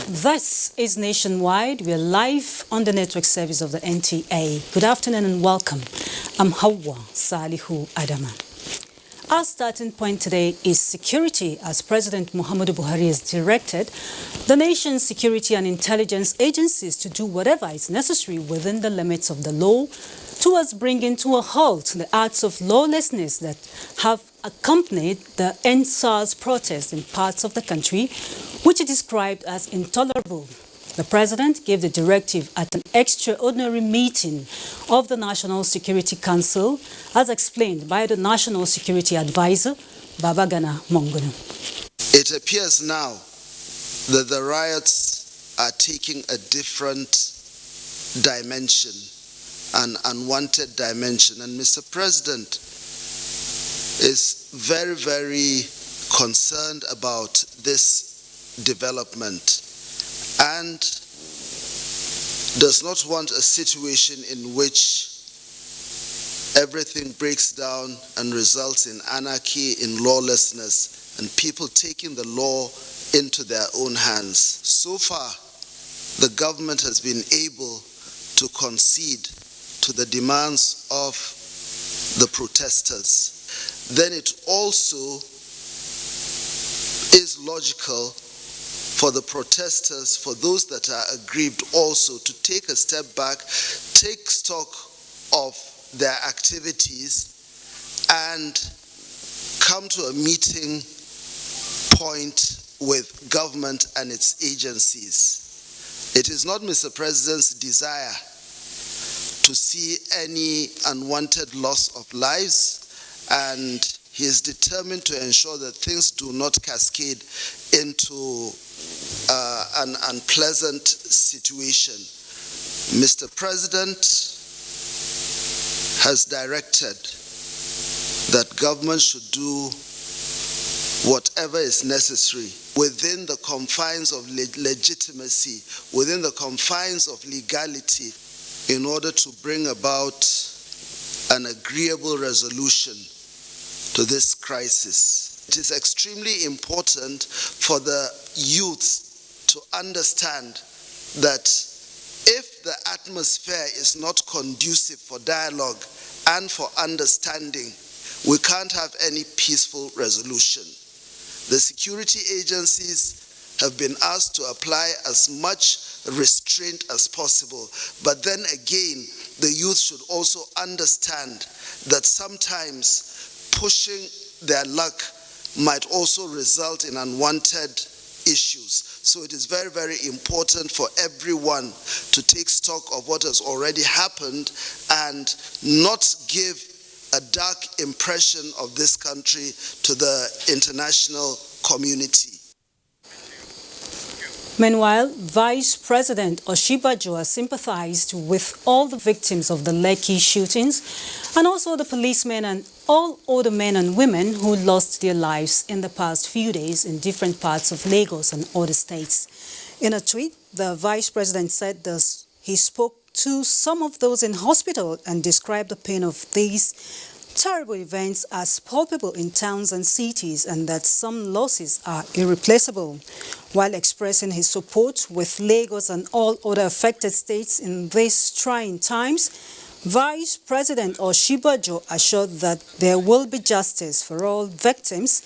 This is Nationwide. We are live on the network service of the NTA. Good afternoon and welcome. I'm Hauwa, Salihu, Adama. Our starting point today is security, as President Muhammadu Buhari has directed the nation's security and intelligence agencies to do whatever is necessary within the limits of the law towards bringing to a halt the acts of lawlessness that have accompanied the NSAS protest in parts of the country, which he described as intolerable. The President gave the directive at an extraordinary meeting of the National Security Council, as explained by the National Security Advisor, Babagana Mongono. It appears now that the riots are taking a different dimension, an unwanted dimension, and Mr. President is very, very concerned about this development and does not want a situation in which everything breaks down and results in anarchy, in lawlessness, and people taking the law into their own hands. So far, the government has been able to concede to the demands of the protesters. Then it also is logical for the protesters, for those that are aggrieved also, to take a step back, take stock of their activities, and come to a meeting point with government and its agencies. It is not Mr. President's desire to see any unwanted loss of lives, and he is determined to ensure that things do not cascade into an unpleasant situation. Mr. President has directed that government should do whatever is necessary within the confines of legitimacy, within the confines of legality, in order to bring about an agreeable resolution to this crisis. It is extremely important for the youth to understand that if the atmosphere is not conducive for dialogue and for understanding, we can't have any peaceful resolution. The security agencies have been asked to apply as much restraint as possible, but then again, the youth should also understand that sometimes pushing their luck might also result in unwanted issues. So it is very, very important for everyone to take stock of what has already happened and not give a dark impression of this country to the international community. Meanwhile, Vice President Oshibajo has sympathized with all the victims of the Lekki shootings and also the policemen and all other men and women who lost their lives in the past few days in different parts of Lagos and other states. In a tweet, the Vice President said this. He spoke to some of those in hospital and described the pain of these terrible events as palpable in towns and cities, and that some losses are irreplaceable. While expressing his support with Lagos and all other affected states in these trying times, Vice President Oshibajo assured that there will be justice for all victims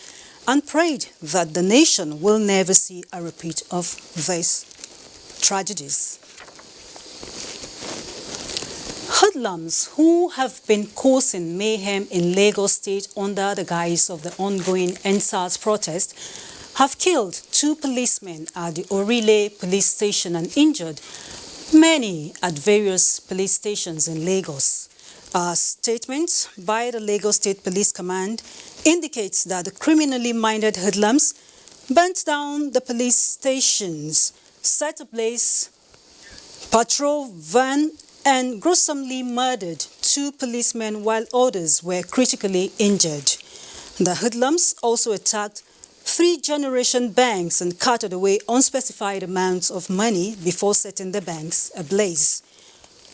and prayed that the nation will never see a repeat of these tragedies. Hoodlums who have been causing mayhem in Lagos State under the guise of the ongoing NSAS protest have killed 2 policemen at the Orile police station and injured many at various police stations in Lagos. A statement by the Lagos State Police Command indicates that the criminally minded hoodlums burnt down the police stations, set ablaze patrol van, and gruesomely murdered 2 policemen while others were critically injured. The hoodlums also attacked 3 generation banks and carted away unspecified amounts of money before setting the banks ablaze.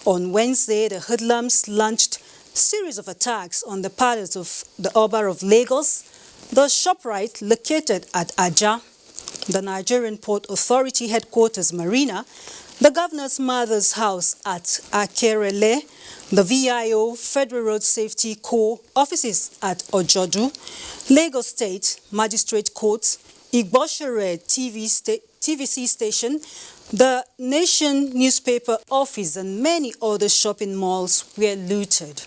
On Wednesday, the hoodlums launched a series of attacks on the palace of the Oba of Lagos, the ShopRite located at Aja, the Nigerian Port Authority headquarters Marina, the Governor's Mother's House at Akerele, the VIO Federal Road Safety Corps offices at Ojodu, Lagos State Magistrate Court, Igboshere TVC station, the Nation newspaper office and many other shopping malls were looted.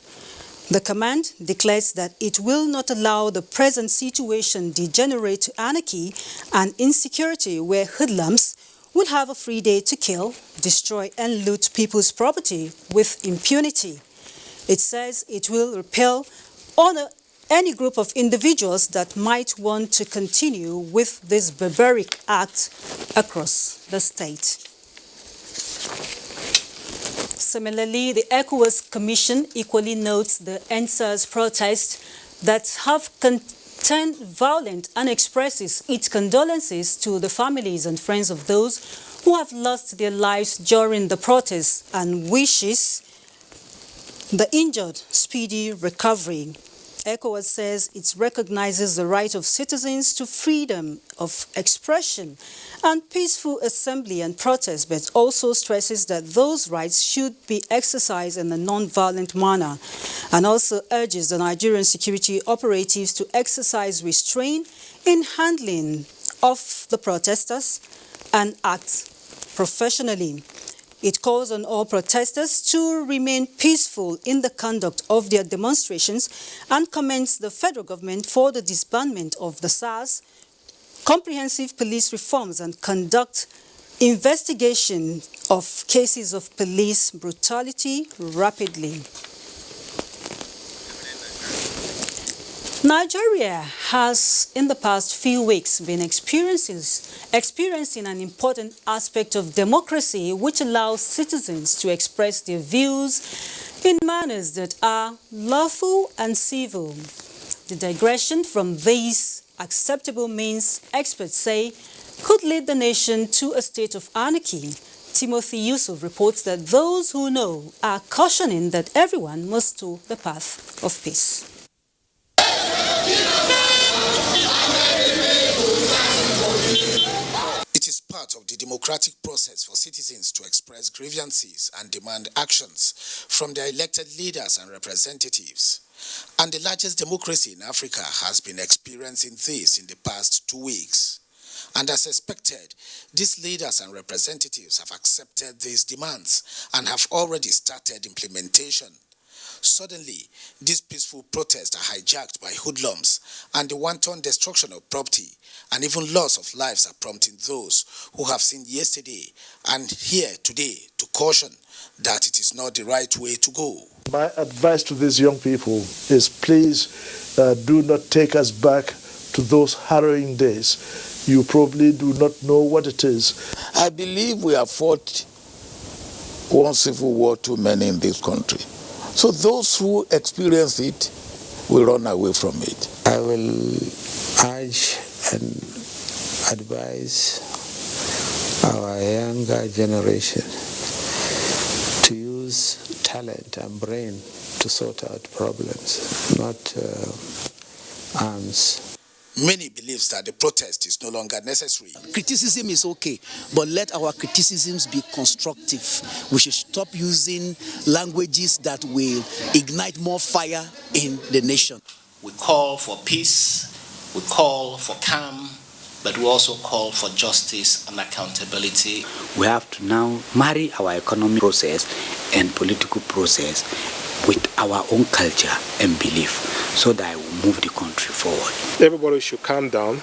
The command declares that it will not allow the present situation degenerate to anarchy and insecurity where hoodlums would have a free day to kill, destroy and loot people's property with impunity. It says it will repel any group of individuals that might want to continue with this barbaric act across the state. Similarly, the ECOWAS Commission equally notes the NSAS protests that have turned violent and expresses its condolences to the families and friends of those who have lost their lives during the protests and wishes the injured speedy recovery. ECOWAS says it recognizes the right of citizens to freedom of expression and peaceful assembly and protest, but also stresses that those rights should be exercised in a non-violent manner, and also urges the Nigerian security operatives to exercise restraint in handling of the protesters and act professionally. It calls on all protesters to remain peaceful in the conduct of their demonstrations and commends the federal government for the disbandment of the SARS, comprehensive police reforms and conduct investigation of cases of police brutality rapidly. Nigeria has, in the past few weeks, been experiencing an important aspect of democracy which allows citizens to express their views in manners that are lawful and civil. The digression from these acceptable means, experts say, could lead the nation to a state of anarchy. Timothy Yusuf reports that those who know are cautioning that everyone must toe the path of peace. It is part of the democratic process for citizens to express grievances and demand actions from their elected leaders and representatives. And the largest democracy in Africa has been experiencing this in the past 2 weeks. And as expected, these leaders and representatives have accepted these demands and have already started implementation. Suddenly, these peaceful protests are hijacked by hoodlums, and the wanton destruction of property and even loss of lives are prompting those who have seen yesterday and here today to caution that it is not the right way to go. My advice to these young people is please do not take us back to those harrowing days. You probably do not know what it is. I believe we have fought one civil war too many in this country. So those who experience it will run away from it. I will urge and advise our younger generation to use talent and brain to sort out problems, not arms. Many believe that the protest is no longer necessary. Criticism is okay, but let our criticisms be constructive. We should stop using languages that will ignite more fire in the nation. We call for peace, we call for calm, but we also call for justice and accountability. We have to now marry our economic process and political process with our own culture and belief, so that we move the country forward. Everybody should calm down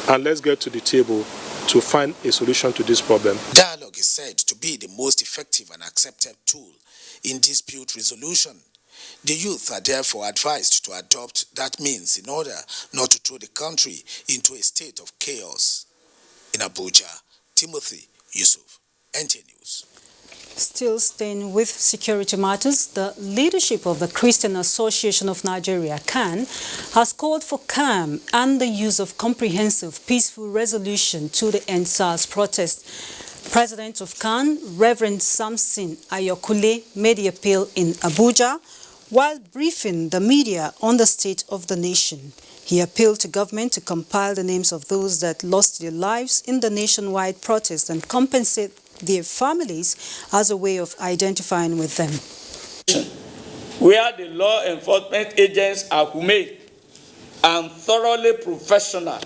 and let's get to the table to find a solution to this problem. Dialogue is said to be the most effective and accepted tool in dispute resolution. The youth are therefore advised to adopt that means in order not to throw the country into a state of chaos. In Abuja, Timothy Yusuf, NTA News. Still staying with security matters, the leadership of the Christian Association of Nigeria, CAN, has called for calm and the use of comprehensive peaceful resolution to the NSAS protest. President of CAN, Reverend Samson Ayokule, made the appeal in Abuja while briefing the media on the state of the nation. He appealed to government to compile the names of those that lost their lives in the nationwide protest and compensate their families as a way of identifying with them. Where the law enforcement agents are humane and thoroughly professional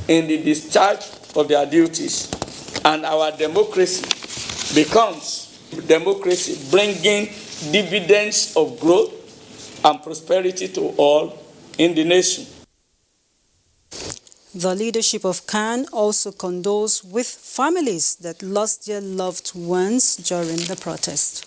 in the discharge of their duties, and our democracy becomes democracy bringing dividends of growth and prosperity to all in the nation. The leadership of CAN also condoles with families that lost their loved ones during the protest.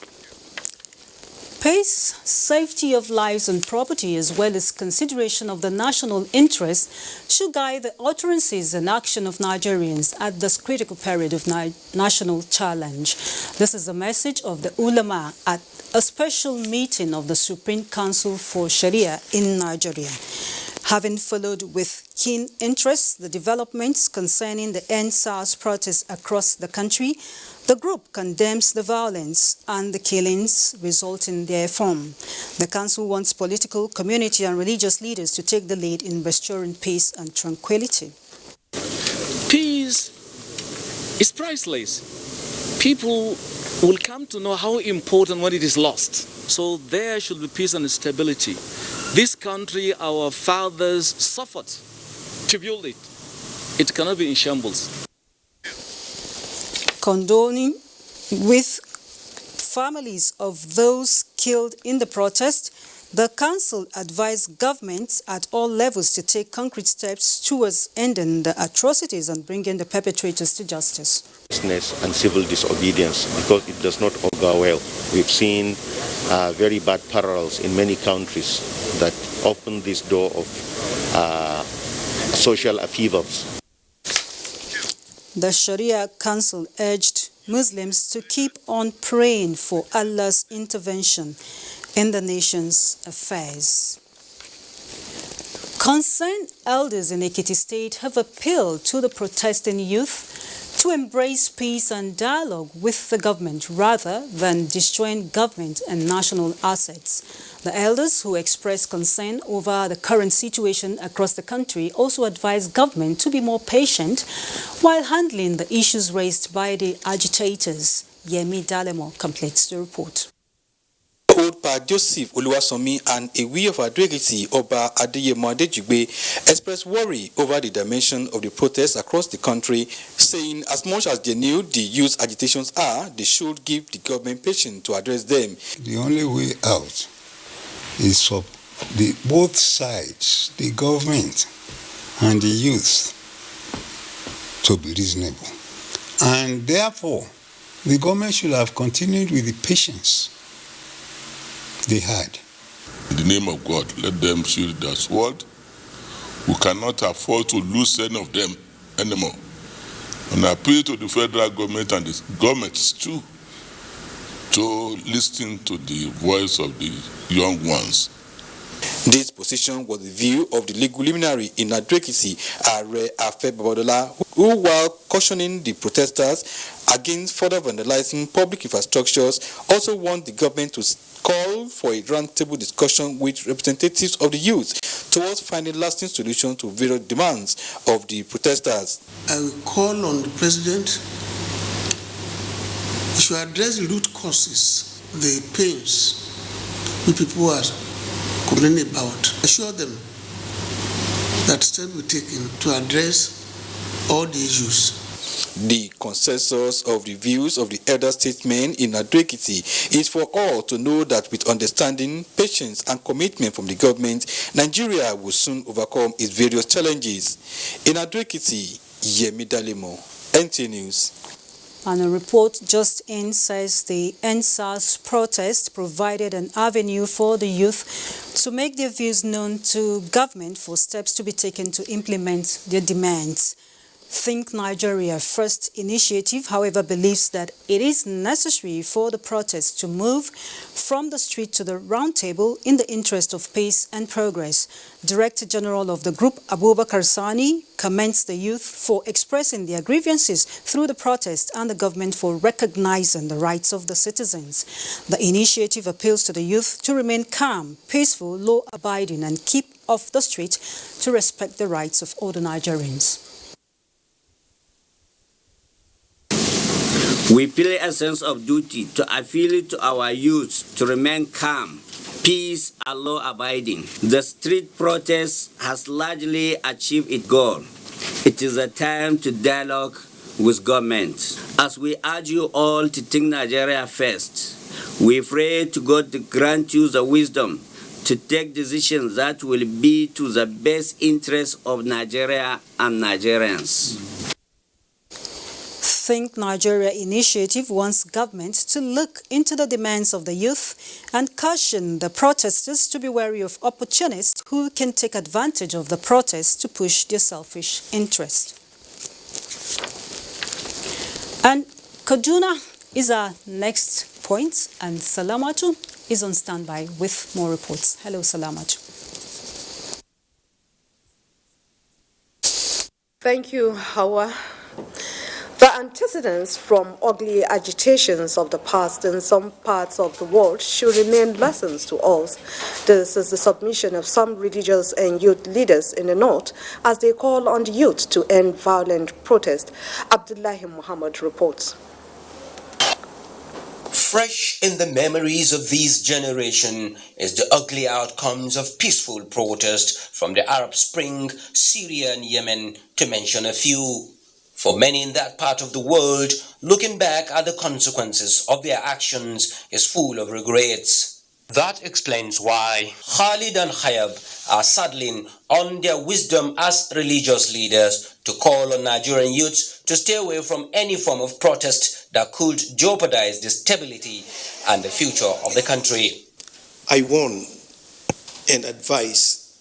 Peace, safety of lives and property, as well as consideration of the national interest, should guide the utterances and action of Nigerians at this critical period of national challenge. This is the message of the ulama at a special meeting of the Supreme Council for Sharia in Nigeria. Having followed with keen interest the developments concerning the NSAS protests across the country, the group condemns the violence and the killings resulting therefrom. The council wants political, community and religious leaders to take the lead in restoring peace and tranquility. Peace is priceless. People will come to know how important when it is lost. So there should be peace and stability. This country, our fathers suffered to build it. It cannot be in shambles. Condoning with families of those killed in the protest, the council advised governments at all levels to take concrete steps towards ending the atrocities and bringing the perpetrators to justice. And civil disobedience, because it does not augur well. We've seen very bad parallels in many countries that open this door of social upheavals. The Sharia Council urged Muslims to keep on praying for Allah's intervention in the nation's affairs. Concerned elders in Ekiti State have appealed to the protesting youth to embrace peace and dialogue with the government rather than destroying government and national assets. The elders, who expressed concern over the current situation across the country, also advised government to be more patient while handling the issues raised by the agitators. Yemi Dalemo completes the report. Old Pa Joseph Oluwasomi and a we of Adwegiti Oba Adeyemo Adejigbe expressed worry over the dimension of the protests across the country, saying as much as they knew the youth agitations are, they should give the government patience to address them. The only way out is for both sides, the government and the youth, to be reasonable. And therefore, the government should have continued with the patience they had. In the name of God, let them shield their sword. We cannot afford to lose any of them anymore. And I appeal to the federal government and the governments too to listen to the voice of the young ones. This position was the view of the legal luminary in Adwekiti, Are Afe Babadola, who, while cautioning the protesters against further vandalizing public infrastructures, also want the government to call for a roundtable discussion with representatives of the youth towards finding lasting solutions to various demands of the protesters. I will call on the president to address the root causes, the pains the people are complaining about. Assure them that steps will be taken to address all the issues. The consensus of the views of the elder statesmen in Adwekiti is for all to know that with understanding, patience and commitment from the government, Nigeria will soon overcome its various challenges. In Adwekiti, Yemi Dalemo, NTA News. And a report just in says the NSAS protest provided an avenue for the youth to make their views known to government for steps to be taken to implement their demands. Think Nigeria First initiative, however, believes that it is necessary for the protest to move from the street to the round table in the interest of peace and progress. Director General of the group, Abubakar Sani, commends the youth for expressing their grievances through the protest and the government for recognizing the rights of the citizens. The initiative appeals to the youth to remain calm, peaceful, law-abiding, and keep off the street to respect the rights of other Nigerians. We feel a sense of duty to appeal to our youth to remain calm, peace and law-abiding. The street protest has largely achieved its goal. It is a time to dialogue with government. As we urge you all to think Nigeria first, we pray to God to grant you the wisdom to take decisions that will be to the best interest of Nigeria and Nigerians. Think Nigeria initiative wants government to look into the demands of the youth and caution the protesters to be wary of opportunists who can take advantage of the protests to push their selfish interests. And Kaduna is our next point, and Salamatu is on standby with more reports. Hello, Salamatu. Thank you, Hauwa. The antecedents from ugly agitations of the past in some parts of the world should remain lessons to us. This is the submission of some religious and youth leaders in the north as they call on the youth to end violent protest. Abdullahi Muhammad reports. Fresh in the memories of this generation is the ugly outcomes of peaceful protest from the Arab Spring, Syria and Yemen, to mention a few. For many in that part of the world, looking back at the consequences of their actions is full of regrets. That explains why Khalid and Khayab are saddling on their wisdom as religious leaders to call on Nigerian youths to stay away from any form of protest that could jeopardize the stability and the future of the country. I warn and advise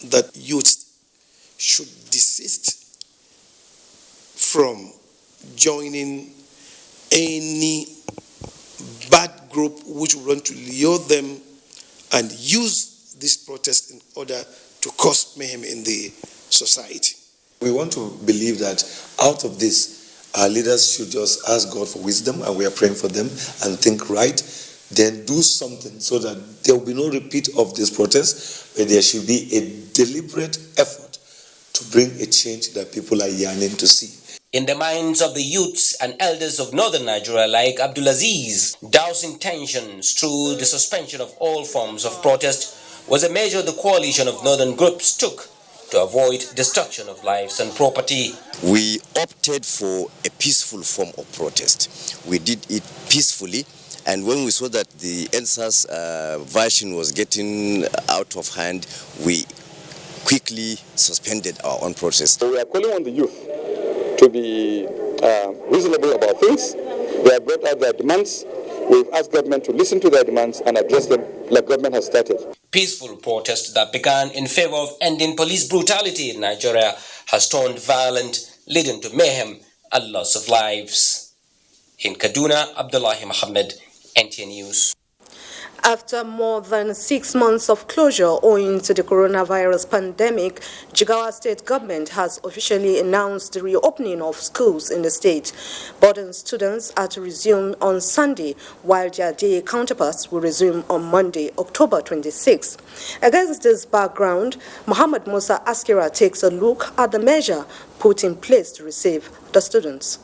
that youth should desist from joining any bad group which will want to lure them and use this protest in order to cause mayhem in the society. We want to believe that out of this, our leaders should just ask God for wisdom, and we are praying for them, and think right, then do something so that there will be no repeat of this protest, but there should be a deliberate effort to bring a change that people are yearning to see. In the minds of the youths and elders of northern Nigeria like Abdulaziz, dousing tensions through the suspension of all forms of protest was a measure the coalition of northern groups took to avoid destruction of lives and property. We opted for a peaceful form of protest. We did it peacefully, and when we saw that the NSAS version was getting out of hand, we quickly suspended our own protest. We are calling on the youth to be reasonable about things. They have brought out their demands. We've asked government to listen to their demands and address them like government has started. Peaceful protest that began in favor of ending police brutality in Nigeria has turned violent, leading to mayhem and loss of lives. In Kaduna, Abdullahi Muhammad, NTA News. After more than 6 months of closure owing to the coronavirus pandemic, Jigawa state government has officially announced the reopening of schools in the state. Boarding students are to resume on Sunday, while their day counterparts will resume on Monday, October 26. Against this background, Muhammad Musa Askira takes a look at the measure put in place to receive the students.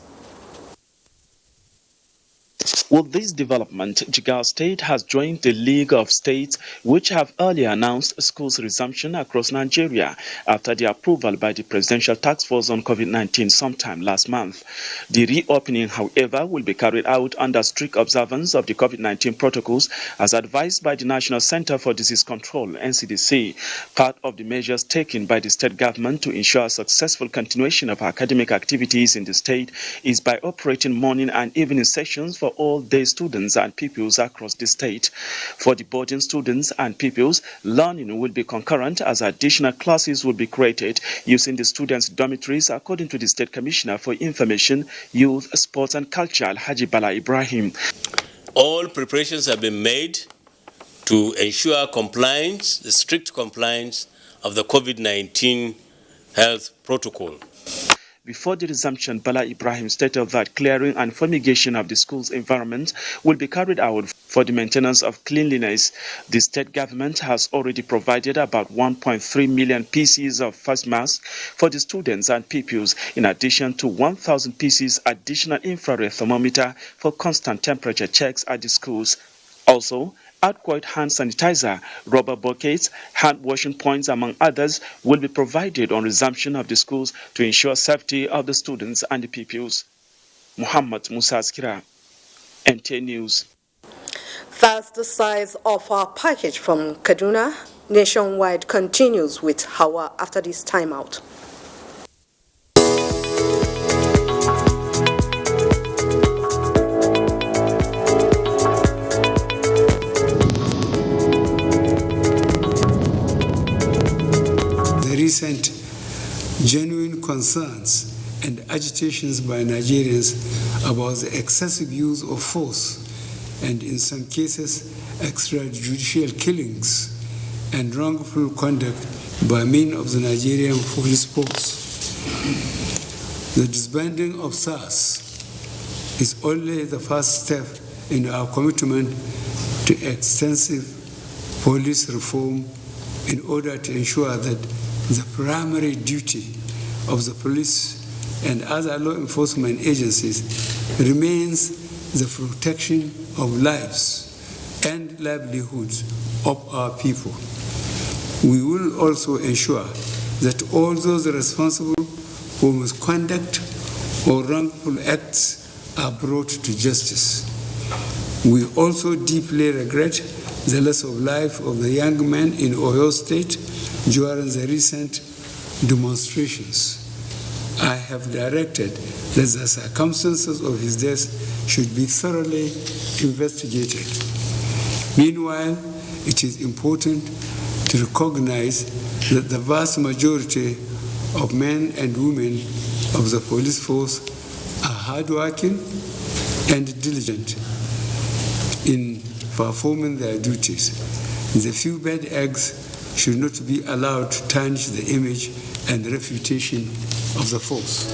With this development, Jigawa State has joined the League of States which have earlier announced schools resumption across Nigeria after the approval by the Presidential Task Force on COVID-19 sometime last month. The reopening, however, will be carried out under strict observance of the COVID-19 protocols as advised by the National Center for Disease Control, NCDC. Part of the measures taken by the state government to ensure successful continuation of academic activities in the state is by operating morning and evening sessions for all day students and pupils across the state. For the boarding students and pupils, learning will be concurrent as additional classes will be created using the students' dormitories, according to the State Commissioner for Information, Youth, Sports and Culture, Alhaji Bala Ibrahim. All preparations have been made to ensure compliance, the strict compliance of the COVID-19 health protocol. Before the resumption, Bala Ibrahim stated that clearing and fumigation of the school's environment will be carried out for the maintenance of cleanliness. The state government has already provided about 1.3 million pieces of face masks for the students and pupils, in addition to 1,000 pieces additional infrared thermometer for constant temperature checks at the schools. Also, adequate hand sanitizer, rubber buckets, hand washing points, among others, will be provided on resumption of the schools to ensure safety of the students and the pupils. Muhammad Musa Askira, NTA News. Thus, the size of our package from Kaduna nationwide continues with Hauwa after this timeout. Recent genuine concerns and agitations by Nigerians about the excessive use of force and, in some cases, extrajudicial killings and wrongful conduct by men of the Nigerian police force. The disbanding of SARS is only the first step in our commitment to extensive police reform in order to ensure that the primary duty of the police and other law enforcement agencies remains the protection of lives and livelihoods of our people. We will also ensure that all those responsible for misconduct or wrongful acts are brought to justice. We also deeply regret the loss of life of the young man in Oyo State during the recent demonstrations. I have directed that the circumstances of his death should be thoroughly investigated. Meanwhile, it is important to recognize that the vast majority of men and women of the police force are hardworking and diligent in performing their duties. The few bad eggs should not be allowed to tarnish the image and reputation of the force.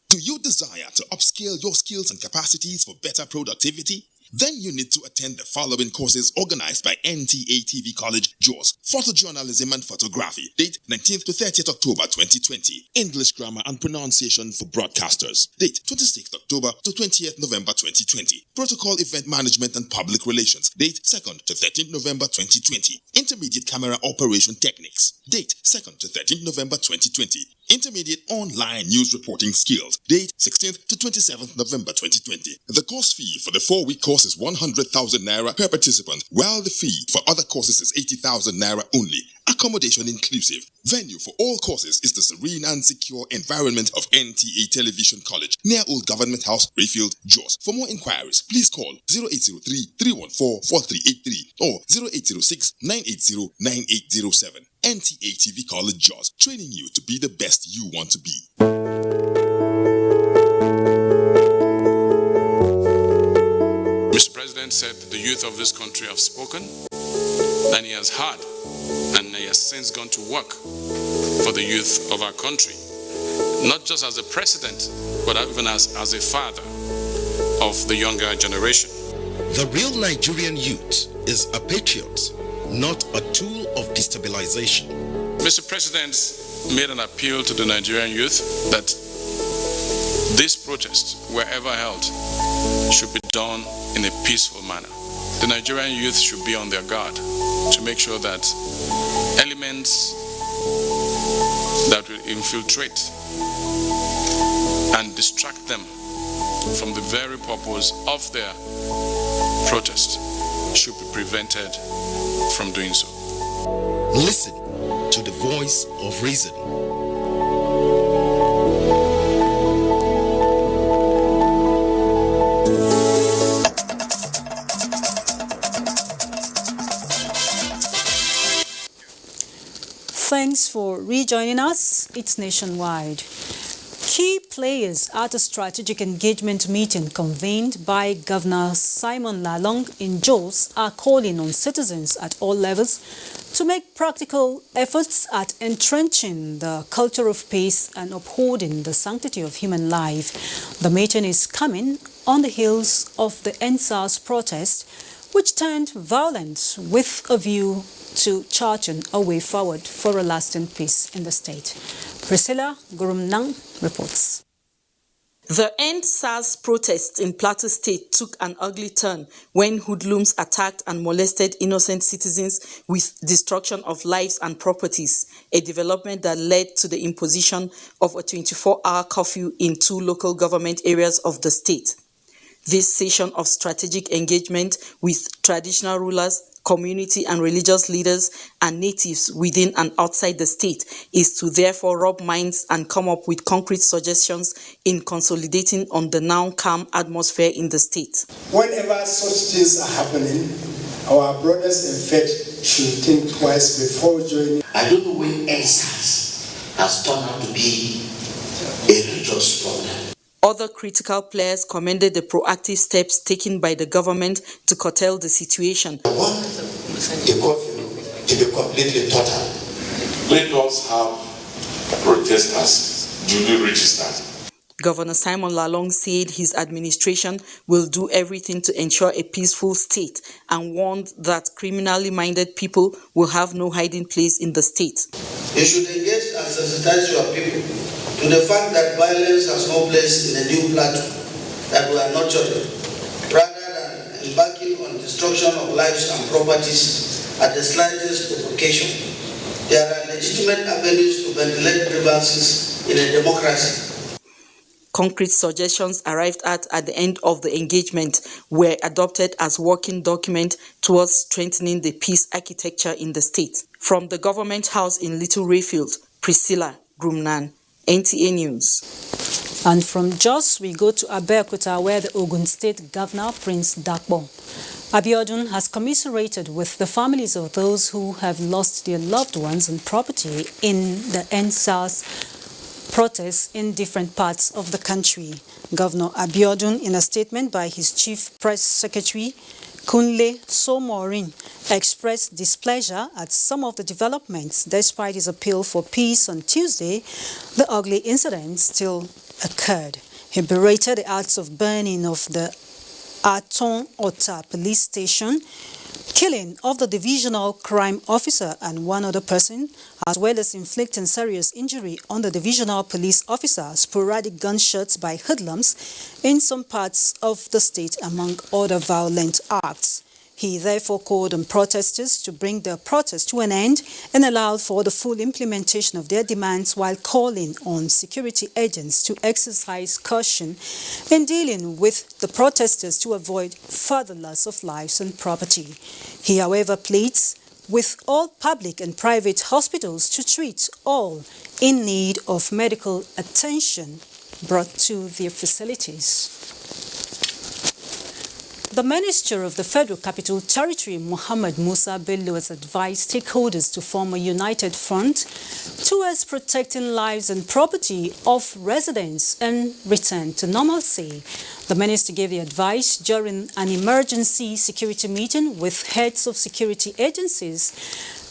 Do you desire to upscale your skills and capacities for better productivity? Then you need to attend the following courses organized by NTA TV College, Jos. Photojournalism and Photography. Date 19th to 30th October 2020. English Grammar and Pronunciation for Broadcasters. Date 26th October to 20th November 2020. Protocol Event Management and Public Relations. Date 2nd to 13th November 2020. Intermediate Camera Operation Techniques. Date 2nd to 13th November 2020. Intermediate Online News Reporting Skills. Date 16th to 27th November 2020. The course fee for the 4-week course is 100,000 naira per participant, while the fee for other courses is 80,000 naira only. Accommodation inclusive. Venue for all courses is the serene and secure environment of NTA Television College, near Old Government House, Rayfield, Jos. For more inquiries, please call 0803-314-4383 or 0806-980-9807. NTA TV College, Jos, training you to be the best you want to be. Mr. President said the youth of this country have spoken, and he has heard, and he has since gone to work for the youth of our country, not just as a president, but even as a father of the younger generation. The real Nigerian youth is a patriot, not a tool of destabilization. Mr. President made an appeal to the Nigerian youth that these protests, wherever held, should be done in a peaceful manner. The Nigerian youth should be on their guard to make sure that elements that will infiltrate and distract them from the very purpose of their protest should be prevented from doing so. Listen to the voice of reason. Thanks for rejoining us. It's nationwide. Key players at a strategic engagement meeting convened by Governor Simon Lalong in Jos are calling on citizens at all levels to make practical efforts at entrenching the culture of peace and upholding the sanctity of human life. The meeting is coming on the heels of the NSAS protest, which turned violent with a view to charting a way forward for a lasting peace in the state. Priscilla Gurumnang reports. The End SARS protest in Plateau State took an ugly turn when hoodlums attacked and molested innocent citizens with destruction of lives and properties, a development that led to the imposition of a 24-hour curfew in 2 local government areas of the state. This session of strategic engagement with traditional rulers, community and religious leaders, and natives within and outside the state is to therefore rub minds and come up with concrete suggestions in consolidating on the now calm atmosphere in the state. Whenever such things are happening, our brothers in faith should think twice before joining. I don't know when NSAS has turned out to be a religious problem. Other critical players commended the proactive steps taken by the government to curtail the situation. I want the curfew to be completely total. Let us have protesters duly registered. Governor Simon Lalong said his administration will do everything to ensure a peaceful state and warned that criminally minded people will have no hiding place in the state. You should engage and sensitize your people to the fact that violence has no place in a new Plateau that we are nurturing, rather than embarking on destruction of lives and properties at the slightest provocation. There are legitimate avenues to ventilate grievances in a democracy. Concrete suggestions arrived at the end of the engagement were adopted as working document towards strengthening the peace architecture in the state. From the government house in Little Rayfield, Priscilla Grumnan, NTA News. And from Jos, we go to Abeokuta, where the Ogun State Governor, Prince Dakbo Abiodun, has commiserated with the families of those who have lost their loved ones and property in the NSAS protests in different parts of the country. Governor Abiodun, in a statement by his Chief Press Secretary, Kunle Somorin, expressed displeasure at some of the developments. Despite his appeal for peace on Tuesday, the ugly incident still occurred. He berated the acts of burning of the Aton Ota police station, killing of the divisional crime officer and one other person, as well as inflicting serious injury on the divisional police officer, sporadic gunshots by hoodlums in some parts of the state, among other violent acts. He therefore called on protesters to bring their protest to an end and allowed for the full implementation of their demands, while calling on security agents to exercise caution in dealing with the protesters to avoid further loss of lives and property. He, however, pleads with all public and private hospitals to treat all in need of medical attention brought to their facilities. The Minister of the Federal Capital Territory, Mohammed Musa Bello, has advised stakeholders to form a united front towards protecting lives and property of residents and return to normalcy. The minister gave the advice during an emergency security meeting with heads of security agencies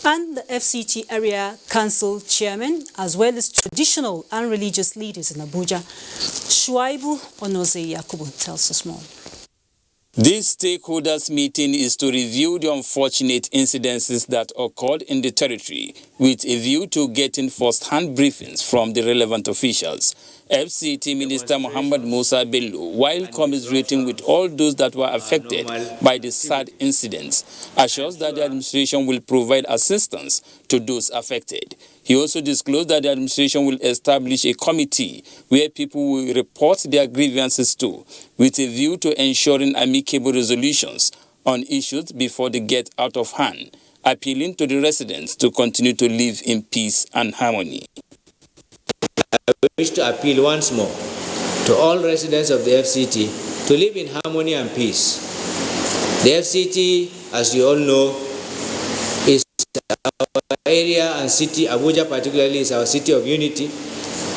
and the FCT Area Council Chairman, as well as traditional and religious leaders in Abuja. Shuaibu Onoze Yakubu tells us more. This stakeholders meeting is to review the unfortunate incidences that occurred in the territory with a view to getting first-hand briefings from the relevant officials. FCT Minister Mohammed Musa Bello, while commiserating with all those that were affected by the sad incidents, assures that the administration will provide assistance to those affected. He also disclosed that the administration will establish a committee where people will report their grievances to, with a view to ensuring amicable resolutions on issues before they get out of hand, appealing to the residents to continue to live in peace and harmony. I wish to appeal once more to all residents of the FCT to live in harmony and peace. The FCT, as you all know, is our area and city. Abuja particularly is our city of unity,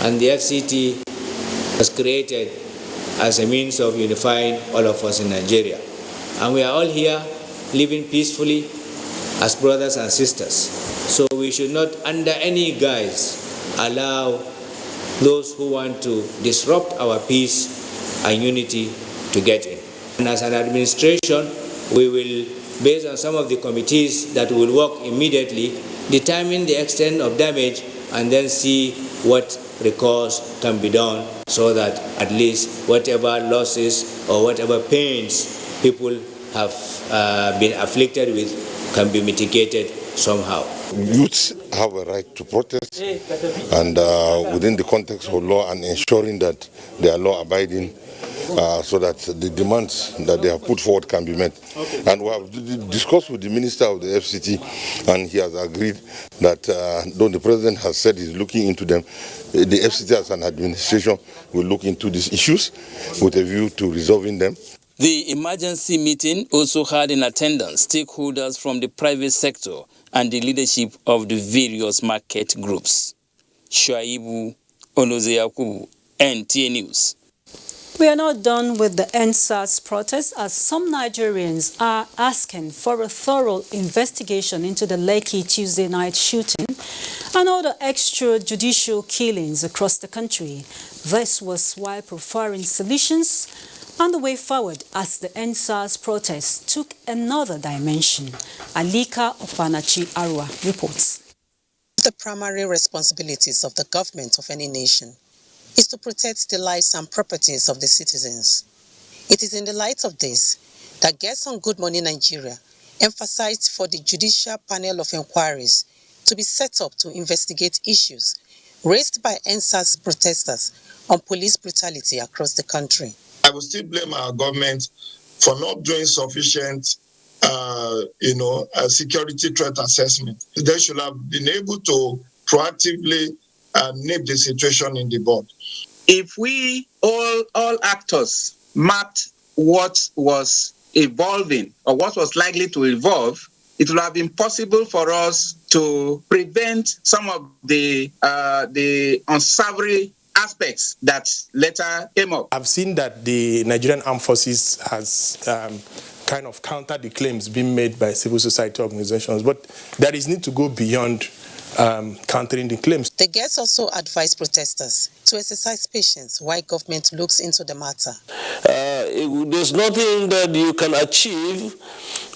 and the FCT was created as a means of unifying all of us in Nigeria. And we are all here living peacefully as brothers and sisters. So we should not, under any guise, allow those who want to disrupt our peace and unity to get in. And as an administration, we will, based on some of the committees that will work immediately, determine the extent of damage and then see what recourse can be done so that at least whatever losses or whatever pains people have been afflicted with can be mitigated somehow. Youths have a right to protest, and within the context of law and ensuring that they are law-abiding, so that the demands that they have put forward can be met. Okay. And we have discussed with the Minister of the FCT, and he has agreed that though the President has said he's looking into them, the FCT as an administration will look into these issues with a view to resolving them. The emergency meeting also had in attendance stakeholders from the private sector and the leadership of the various market groups. Shuaibu Onoze-Yakubu, NTA News. We are not done with the NSAS protest, as some Nigerians are asking for a thorough investigation into the Lekki Tuesday night shooting and other extrajudicial killings across the country. This was while preferring solutions and the way forward as the NSAS protest took another dimension. Alika Opanachi Arwa reports. The primary responsibilities of the government of any nation is to protect the lives and properties of the citizens. It is in the light of this that Guests on Good Morning Nigeria emphasized for the Judicial Panel of Inquiries to be set up to investigate issues raised by NSAS protesters on police brutality across the country. I will still blame our government for not doing sufficient security threat assessment. They should have been able to proactively nip the situation in the bud. If we all actors mapped what was evolving or what was likely to evolve, it would have been possible for us to prevent some of the unsavory aspects that later came up. I've seen that the Nigerian Armed Forces has kind of countered the claims being made by civil society organizations, but there is need to go beyond countering the claims. The guests also advised protesters to exercise patience while government looks into the matter. There's nothing that you can achieve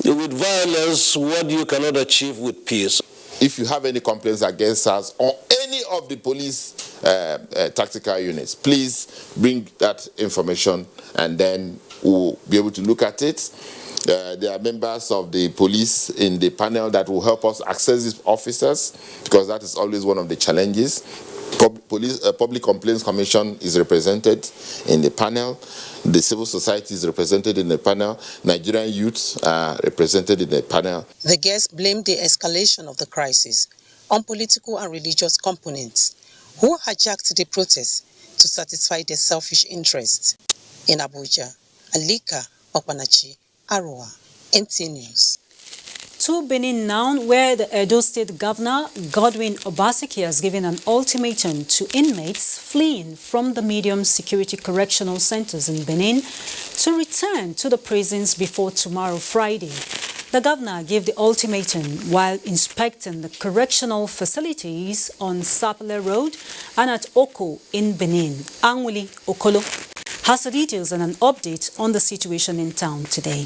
with violence what you cannot achieve with peace. If you have any complaints against us or any of the police tactical units, please bring that information and then we'll be able to look at it. There are members of the police in the panel that will help us access these officers, because that is always one of the challenges. Public Complaints Commission is represented in the panel. The civil society is represented in the panel. Nigerian youths are represented in the panel. The guests blamed the escalation of the crisis on political and religious components who hijacked the protests to satisfy their selfish interests. In Abuja, Alika Opanachi Arwa, NTA News. To Benin now, where the Edo State Governor, Godwin Obaseki, has given an ultimatum to inmates fleeing from the medium security correctional centers in Benin to return to the prisons before tomorrow, Friday. The governor gave the ultimatum while inspecting the correctional facilities on Sapele Road and at Oko in Benin. Anwuli Okolo has the details and an update on the situation in town today.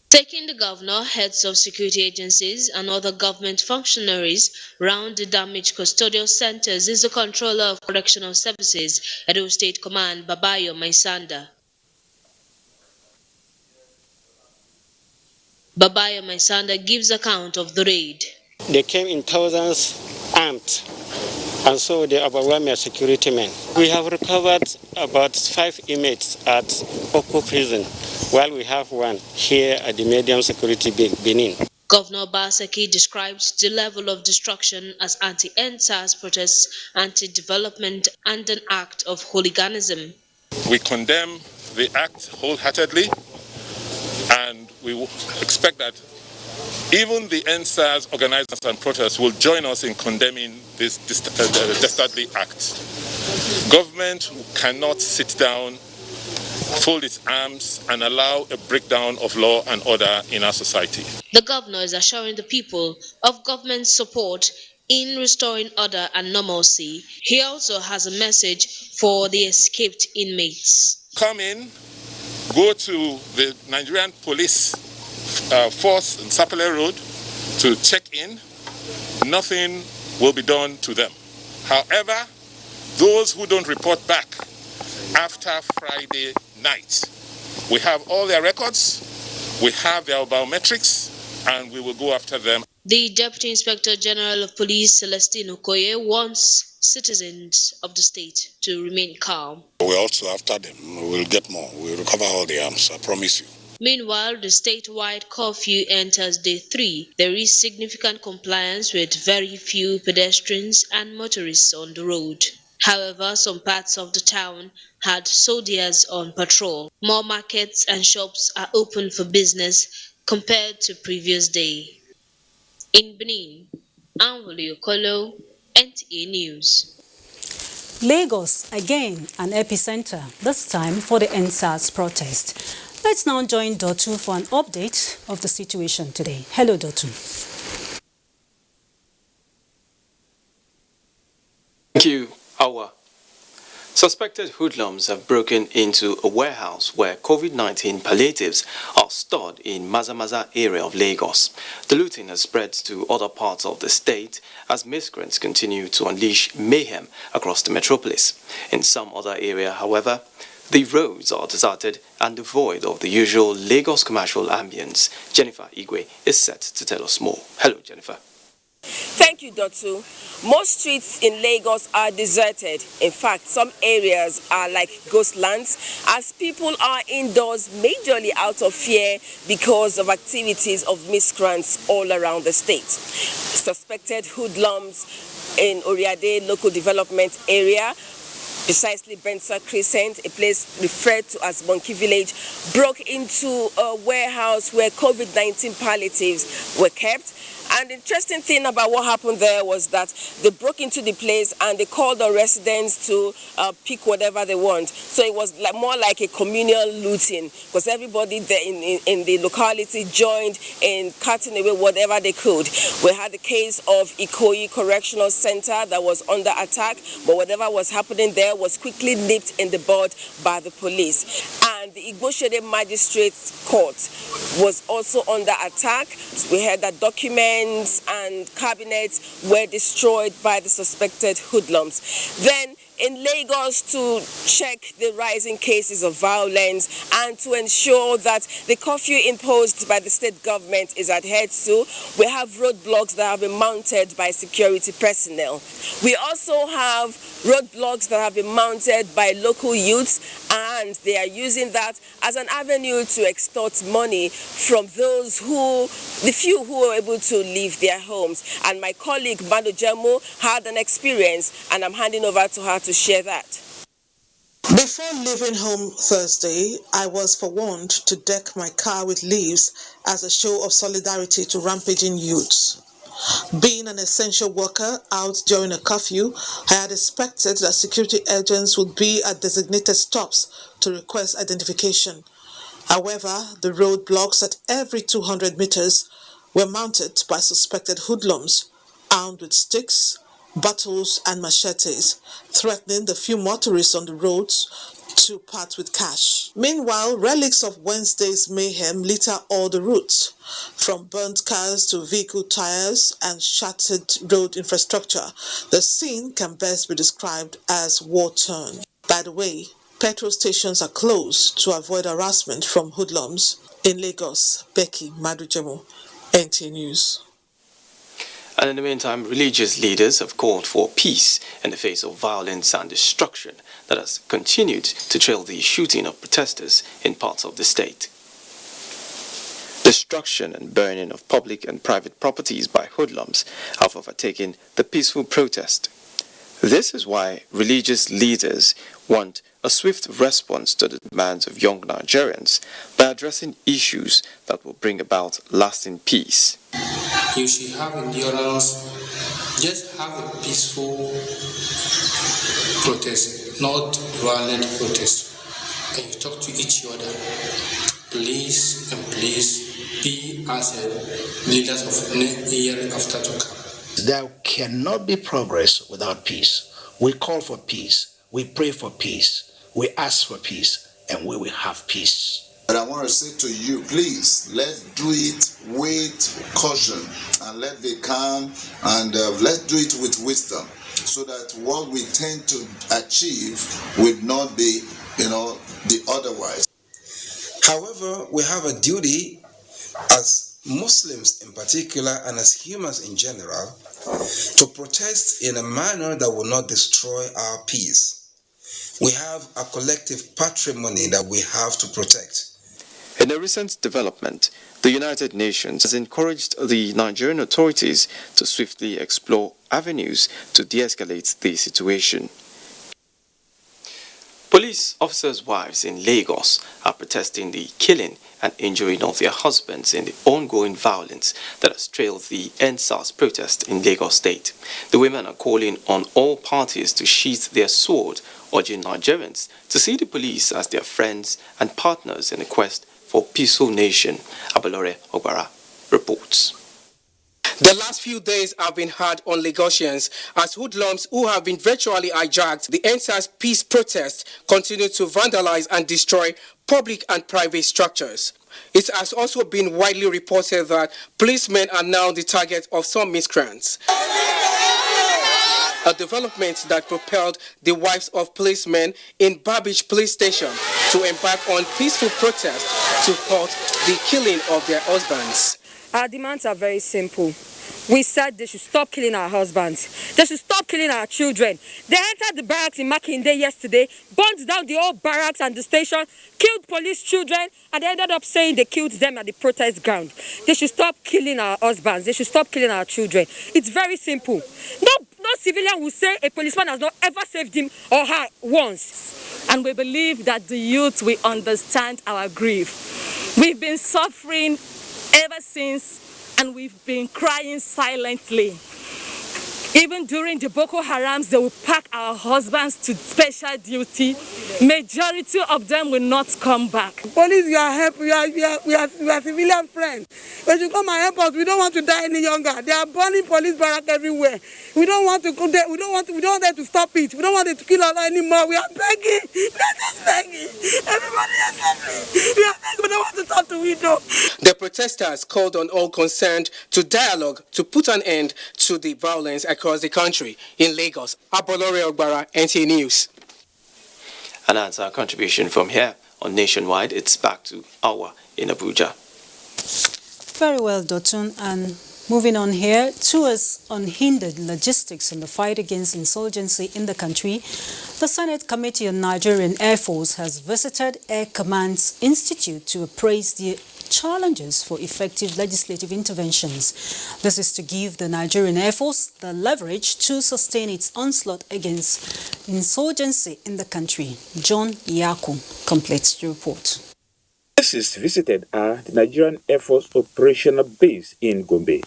Taking the governor, heads of security agencies and other government functionaries round the damaged custodial centers is the controller of correctional services, Edo State Command, Babayo Maisanda. Babayo Maisanda gives account of the raid. They came in thousands armed, and so they overwhelmed our security men. We have recovered about 5 inmates at Oko prison, while we have one here at the medium security Benin. Governor Obaseki described the level of destruction as anti-NSAS protests, anti-development, and an act of hooliganism. We condemn the act wholeheartedly, and we expect that even the NSAS organizers and protesters will join us in condemning this dastardly act. Government cannot sit down, fold its arms, and allow a breakdown of law and order in our society. The governor is assuring the people of government support in restoring order and normalcy. He also has a message for the escaped inmates. Come in, go to the Nigerian police force in Sapele Road to check in. Nothing will be done to them. However, those who don't report back after Friday night, we have all their records, we have their biometrics, and we will go after them. The Deputy Inspector General of Police, Celestine Okoye, wants citizens of the state to remain calm. We're also after them. We'll get more. We'll recover all the arms, I promise you. Meanwhile, the statewide curfew enters day 3. There is significant compliance with very few pedestrians and motorists on the road. However, some parts of the town had soldiers on patrol. More markets and shops are open for business compared to previous day. In Benin, Anwuli Okolo, NTA News. Lagos, again an epicenter, this time for the NSAS protest. Let's now join Dotu for an update of the situation today. Hello, Dotu. Thank you, Hauwa. Suspected hoodlums have broken into a warehouse where COVID-19 palliatives are stored in Maza area of Lagos. The looting has spread to other parts of the state as miscreants continue to unleash mayhem across the metropolis. In some other area, however, the roads are deserted and devoid of the usual Lagos commercial ambience. Jennifer Igwe is set to tell us more. Hello, Jennifer. Thank you, Dotu. Most streets in Lagos are deserted. In fact, some areas are like ghost lands as people are indoors majorly out of fear because of activities of miscreants all around the state. Suspected hoodlums in Oriade local development area, precisely Bensa Crescent, a place referred to as Monkey Village, broke into a warehouse where COVID-19 palliatives were kept. And the interesting thing about what happened there was that they broke into the place and they called on residents to pick whatever they want. So it was more like a communal looting because everybody there in the locality joined in cutting away whatever they could. We had the case of Ikoyi Correctional Center that was under attack, but whatever was happening there was quickly nipped in the bud by the police. And the Igboshede Magistrates Court was also under attack. We heard that documents and cabinets were destroyed by the suspected hoodlums. Then in Lagos, to check the rising cases of violence and to ensure that the curfew imposed by the state government is adhered to, we have roadblocks that have been mounted by security personnel. We also have roadblocks that have been mounted by local youths, and they are using that as an avenue to extort money from the few who are able to leave their homes. And my colleague Mado Jemo had an experience, and I'm handing over to her to share that. Before leaving home Thursday, I was forewarned to deck my car with leaves as a show of solidarity to rampaging youths. Being an essential worker out during a curfew, I had expected that security agents would be at designated stops to request identification. However, the roadblocks at every 200 meters were mounted by suspected hoodlums, armed with sticks, battles and machetes, threatening the few motorists on the roads to part with cash. Meanwhile, relics of Wednesday's mayhem litter all the routes, from burnt cars to vehicle tires and shattered road infrastructure. The scene can best be described as war-torn. By the way, petrol stations are closed to avoid harassment from hoodlums. In Lagos, Becky Madujemo, NTA News. And in the meantime, religious leaders have called for peace in the face of violence and destruction that has continued to trail the shooting of protesters in parts of the state. Destruction and burning of public and private properties by hoodlums have overtaken the peaceful protest. This is why religious leaders want a swift response to the demands of young Nigerians by addressing issues that will bring about lasting peace. You should have endurance Just have a peaceful protest, not violent protest. And you talk to each other. Please and please be as leaders of next year after to come. There cannot be progress without peace. We call for peace. We pray for peace. We ask for peace. And we will have peace. But I want to say to you, please, let's do it with caution and let's be calm and let's do it with wisdom so that what we tend to achieve will not be, the otherwise. However, we have a duty as Muslims in particular and as humans in general to protest in a manner that will not destroy our peace. We have a collective patrimony that we have to protect. In a recent development, the United Nations has encouraged the Nigerian authorities to swiftly explore avenues to de-escalate the situation. Police officers' wives in Lagos are protesting the killing and injuring of their husbands in the ongoing violence that has trailed the NSAS protest in Lagos State. The women are calling on all parties to sheath their sword, urging Nigerians to see the police as their friends and partners in the quest for a peaceful nation. Abalore Ogbara reports. The last few days have been hard on Lagosians as hoodlums who have been virtually hijacked the NSAS peace protest continue to vandalize and destroy public and private structures. It has also been widely reported that policemen are now the target of some miscreants. A development that propelled the wives of policemen in Babbage Police Station to embark on peaceful protest to halt the killing of their husbands. Our demands are very simple. We said they should stop killing our husbands. They should stop killing our children. They entered the barracks in Makinde yesterday, burned down the old barracks and the station, killed police children, and they ended up saying they killed them at the protest ground. They should stop killing our husbands. They should stop killing our children. It's very simple. No civilian will say a policeman has not ever saved him or her once. And we believe that the youth will understand our grief. We've been suffering ever since, and we've been crying silently. Even during the Boko Harams, they will pack our husbands to special duty. Majority of them will not come back. Police, you are help. We are civilian friends. When you come and help us, we don't want to die any younger. They are burning police barracks everywhere. We don't want to go there. We don't want them to stop it. We don't want them to kill us anymore. We are begging. We are just begging. Everybody is suffering. We are begging. We don't want to talk to widow. The protesters called on all concerned to dialogue to put an end to the violence across the country. In Lagos, Abolore Ogbara, NTA News. And that's our contribution from here on Nationwide. It's back to Hauwa in Abuja. Very well, Dotun. And moving on here, towards unhindered logistics in the fight against insurgency in the country, the Senate Committee on Nigerian Air Force has visited Air Command's Institute to appraise the challenges for effective legislative interventions. This is to give the Nigerian Air Force the leverage to sustain its onslaught against insurgency in the country. John Yaku completes the report. This visited the Nigerian Air Force operational base in Gombe,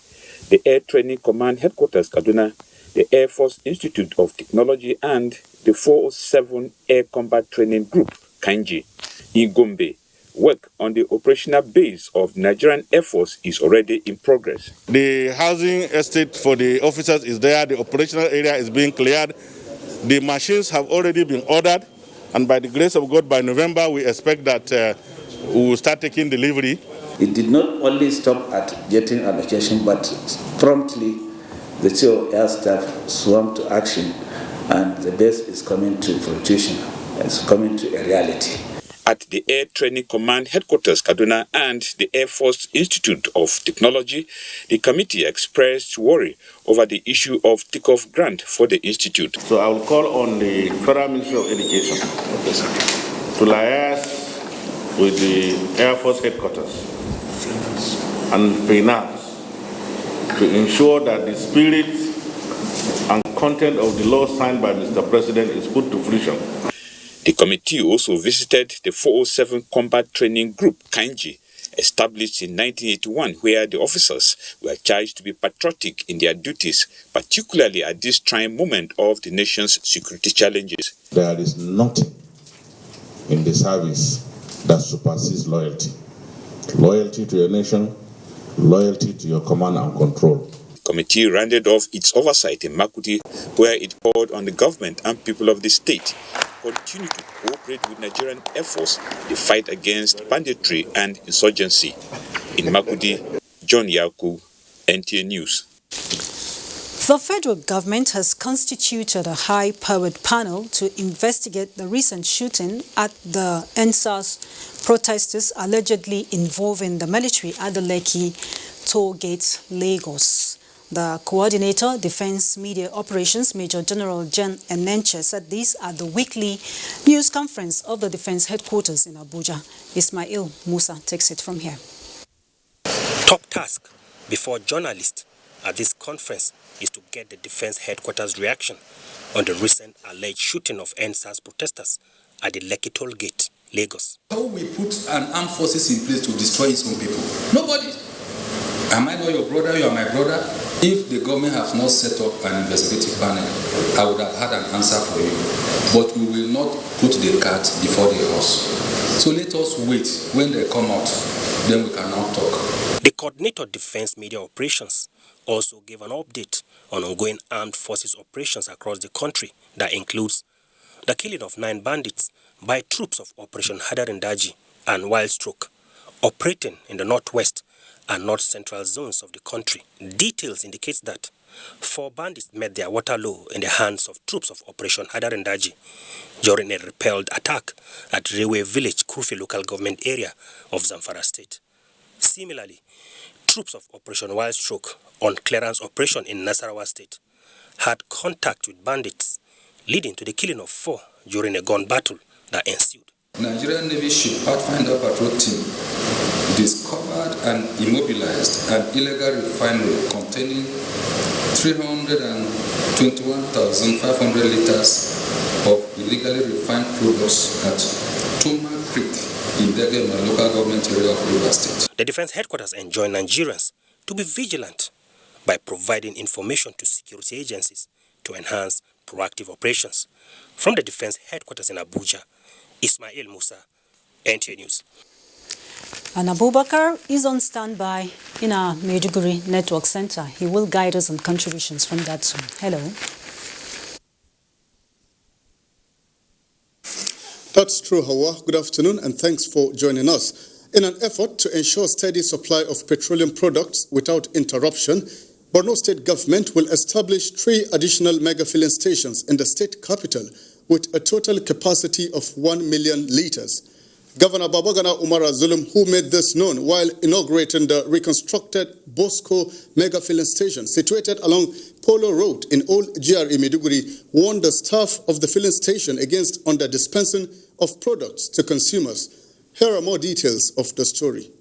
the Air Training Command Headquarters Kaduna, the Air Force Institute of Technology, and the 407 Air Combat Training Group, Kanji, in Gombe. Work on the operational base of Nigerian Air Force is already in progress. The housing estate for the officers is there, the operational area is being cleared, the machines have already been ordered, and by the grace of God, by November, we expect that we will start taking delivery. It did not only stop at getting allocation, but promptly the Chief of Air Staff swarmed to action, and the base is coming to fruition, it's coming to a reality. At the Air Training Command Headquarters Kaduna and the Air Force Institute of Technology, the committee expressed worry over the issue of takeoff grant for the institute. So I will call on the Federal Ministry of Education to liaise with the Air Force Headquarters and Finance to ensure that the spirit and content of the law signed by Mr. President is put to fruition. The committee also visited the 407 Combat Training Group, Kanji, established in 1981, where the officers were charged to be patriotic in their duties, particularly at this trying moment of the nation's security challenges. There is nothing in the service that supersedes loyalty. Loyalty to your nation, loyalty to your command and control. The committee rounded off its oversight in Makurdi, where it called on the government and people of the state to continue to cooperate with Nigerian efforts in the fight against banditry and insurgency. In Makurdi, John Yaku, NTA News. The federal government has constituted a high-powered panel to investigate the recent shooting at the NSAS protesters allegedly involving the military at the Lekki toll gate, Lagos. The coordinator, Defense Media Operations, Major General Jen Enenche, said this at the weekly news conference of the Defense Headquarters in Abuja. Ismail Musa takes it from here. Top task before journalists at this conference is to get the Defense Headquarters' reaction on the recent alleged shooting of NSAS protesters at the Lekki toll gate, Lagos. How we put an armed forces in place to destroy its own people? Nobody. Am I not your brother? You are my brother. If the government has not set up an investigative panel, I would have had an answer for you. But we will not put the cart before the horse. So let us wait. When they come out, then we can now talk. The coordinator of Defense Media Operations also gave an update on ongoing armed forces operations across the country that includes the killing of 9 bandits by troops of Operation Hadarindaji and Wild Stroke, operating in the northwest and north-central zones of the country. Details indicate that 4 bandits met their Waterloo in the hands of troops of Operation Hadarindaji during a repelled attack at Railway Village, Kufi local government area of Zamfara State. Similarly, troops of Operation Wild Stroke on clearance operation in Nasarawa State had contact with bandits, leading to the killing of 4 during a gun battle that ensued. Nigerian Navy ship Pathfinder Patrol Team discovered and immobilized an illegal refinery containing 321,500 liters of illegally refined products at Tuma Creek in Degema local government area of Rivers State. The Defense Headquarters enjoined Nigerians to be vigilant by providing information to security agencies to enhance proactive operations. From the Defense Headquarters in Abuja, Ismail Musa, NTA News. And Abubakar is on standby in our Maiduguri Network Center. He will guide us on contributions from that soon. Hello. That's true, Hauwa. Good afternoon and thanks for joining us. In an effort to ensure steady supply of petroleum products without interruption, Borno State Government will establish 3 additional mega filling stations in the state capital with a total capacity of 1 million liters. Governor Babagana Umara Zulum, who made this known while inaugurating the reconstructed Bosco mega filling station situated along Polo Road in Old GRE Maiduguri, warned the staff of the filling station against under-dispensing of products to consumers. Here are more details of the story.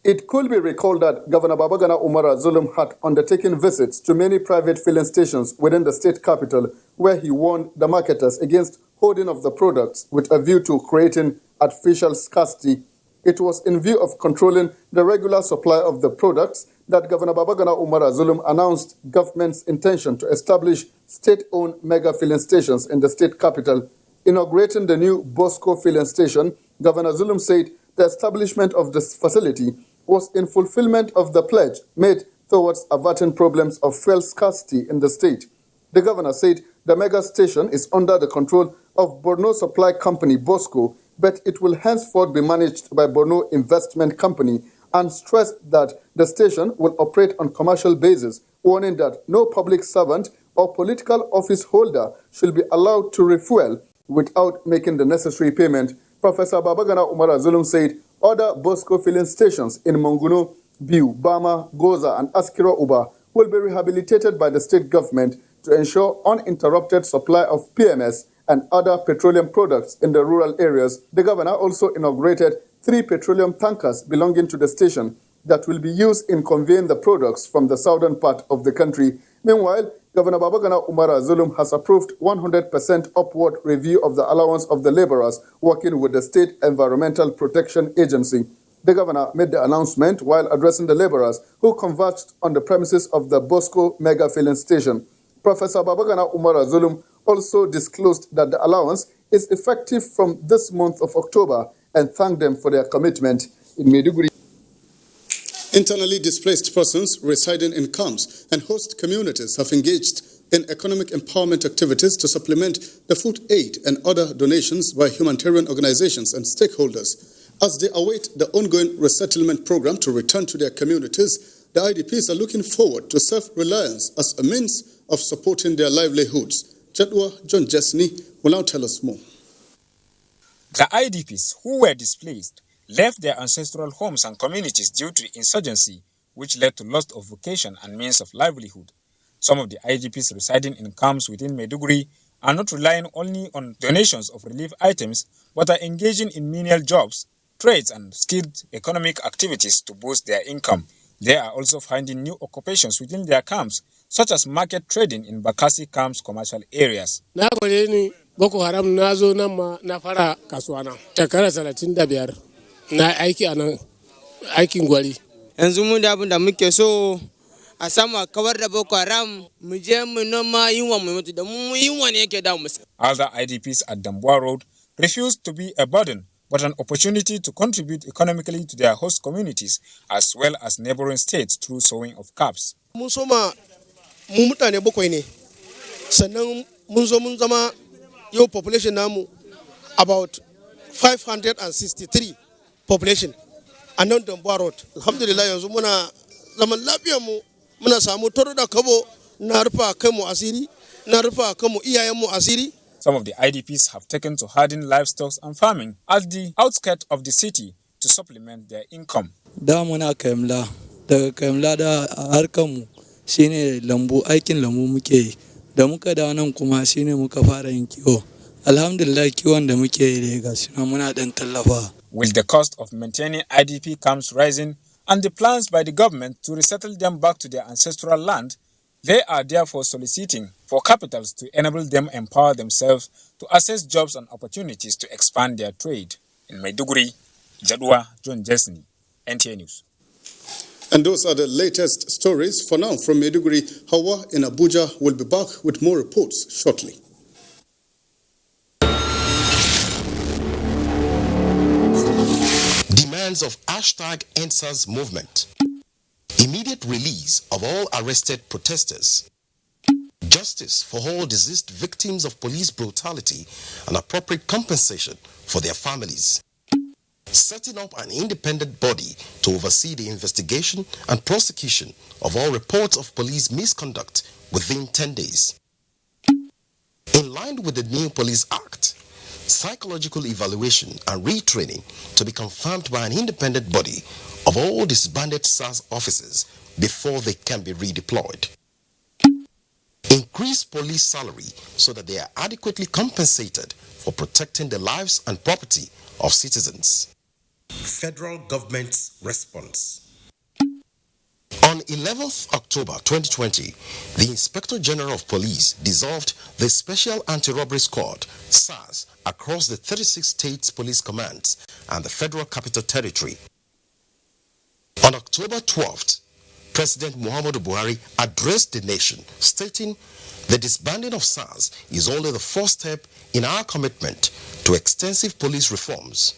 It could be recalled that Governor Babagana Umara Zulum had undertaken visits to many private filling stations within the state capital, where he warned the marketers against hoarding of the products with a view to creating artificial scarcity. It was in view of controlling the regular supply of the products that Governor Babagana Umara Zulum announced government's intention to establish state-owned mega filling stations in the state capital. Inaugurating the new Bosco filling station, Governor Zulum said the establishment of this facility was in fulfillment of the pledge made towards averting problems of fuel scarcity in the state. The governor said the mega station is under the control of Borno Supply Company Bosco, but it will henceforth be managed by Borno Investment Company, and stressed that the station will operate on commercial basis, warning that no public servant or political office holder should be allowed to refuel without making the necessary payment. Professor Babagana Umara Zulum said other Bosco filling stations in Monguno, Biu, Bama, Goza, and Askira Uba will be rehabilitated by the state government to ensure uninterrupted supply of PMS and other petroleum products in the rural areas. The governor also inaugurated 3 petroleum tankers belonging to the station that will be used in conveying the products from the southern part of the country. Meanwhile, Governor Babagana Umara Zulum has approved 100% upward review of the allowance of the laborers working with the State Environmental Protection Agency. The governor made the announcement while addressing the laborers who converged on the premises of the Bosco Mega Filling Station. Professor Babagana Umar Zulum also disclosed that the allowance is effective from this month of October and thanked them for their commitment in Maiduguri. Internally displaced persons residing in camps and host communities have engaged in economic empowerment activities to supplement the food aid and other donations by humanitarian organizations and stakeholders. As they await the ongoing resettlement program to return to their communities, the IDPs are looking forward to self-reliance as a means of supporting their livelihoods. Jadwa John Jesney will now tell us more. The IDPs who were displaced left their ancestral homes and communities due to insurgency, which led to loss of vocation and means of livelihood. Some of the IDPs residing in camps within Maiduguri are not relying only on donations of relief items, but are engaging in menial jobs, trades and skilled economic activities to boost their income. They are also finding new occupations within their camps, such as market trading in Bakassi camp's commercial areas. Boko Haram nazo na fara kasuwana. Shekara 35 na aiki anan aikin gwari. Yanzu mun da abin da muke so a samu a kawar da Boko Haram mu je mu noma yunwa mu mutu da mu yunwa ne yake da mu. Other IDPs at Damboa Road refused to be a burden, but an opportunity to contribute economically to their host communities as well as neighboring states through sowing of crops. Mun soma mu mutane bakwai ne. Sannan mun zo mun zama your population namu about 563 population and non Damboa Road. Alhamdulillah yanzu muna zaman lafiyar mu muna samu toro da kabo na rufa kanmu asiri na rufa kanmu iyayen mu asiri. Some of the IDPs have taken to harden livestock and farming at the outskirts of the city to supplement their income. Da muna kaimla daga kaimla da harkar mu shine lambu aikin lambu muke da muka da nan kuma shine muka fara yin kiwo. Alhamdulillah kiwon da muke yi ga shi muna dan tallafa. With the cost of maintaining IDP camps rising and the plans by the government to resettle them back to their ancestral land, they are therefore soliciting for capitals to enable them empower themselves to access jobs and opportunities to expand their trade. In Maiduguri, Jadwa John Jesney, NTA News. And those are the latest stories. For now, from Maiduguri, Hauwa in Abuja will be back with more reports shortly. Demands of #EndSARS movement. Immediate release of all arrested protesters. Justice for all deceased victims of police brutality and appropriate compensation for their families. Setting up an independent body to oversee the investigation and prosecution of all reports of police misconduct within 10 days. In line with the new Police Act, psychological evaluation and retraining to be confirmed by an independent body of all disbanded SARS officers before they can be redeployed. Increase police salary so that they are adequately compensated for protecting the lives and property of citizens. Federal government's response. On 11th October 2020, the Inspector General of Police dissolved the Special Anti-Robbery Squad, SARS, across the 36 states police commands and the Federal Capital Territory. On October 12th, President Muhammadu Buhari addressed the nation, stating, "The disbanding of SARS is only the first step in our commitment to extensive police reforms."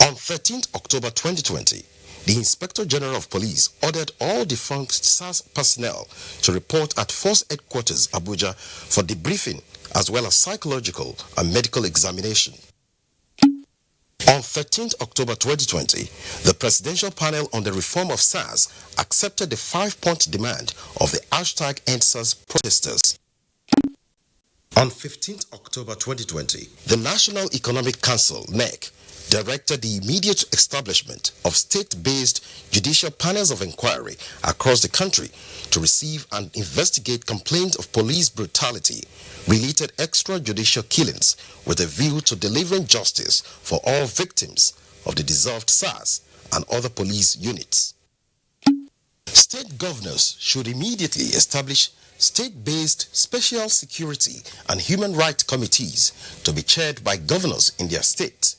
On 13th October 2020, the Inspector General of Police ordered all defunct SARS personnel to report at Force Headquarters, Abuja, for debriefing as well as psychological and medical examination. On 13th October 2020, the Presidential Panel on the Reform of SARS accepted the 5-point demand of the #EndSARS protesters. On 15th October 2020, the National Economic Council, NEC, directed the immediate establishment of state-based judicial panels of inquiry across the country to receive and investigate complaints of police brutality, related extrajudicial killings with a view to delivering justice for all victims of the dissolved SARS and other police units. State governors should immediately establish state-based special security and human rights committees to be chaired by governors in their state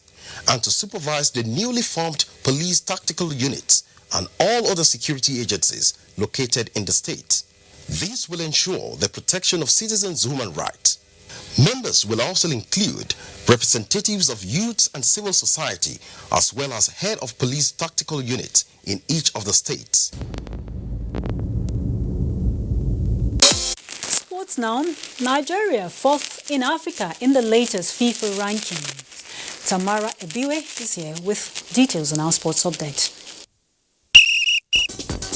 and to supervise the newly formed police tactical units and all other security agencies located in the state. This will ensure the protection of citizens' human rights. Members will also include representatives of youth and civil society, as well as head of police tactical units in each of the states. Sports now. Nigeria, 4th in Africa in the latest FIFA ranking. Tamara Ebiwe is here with details on our sports update.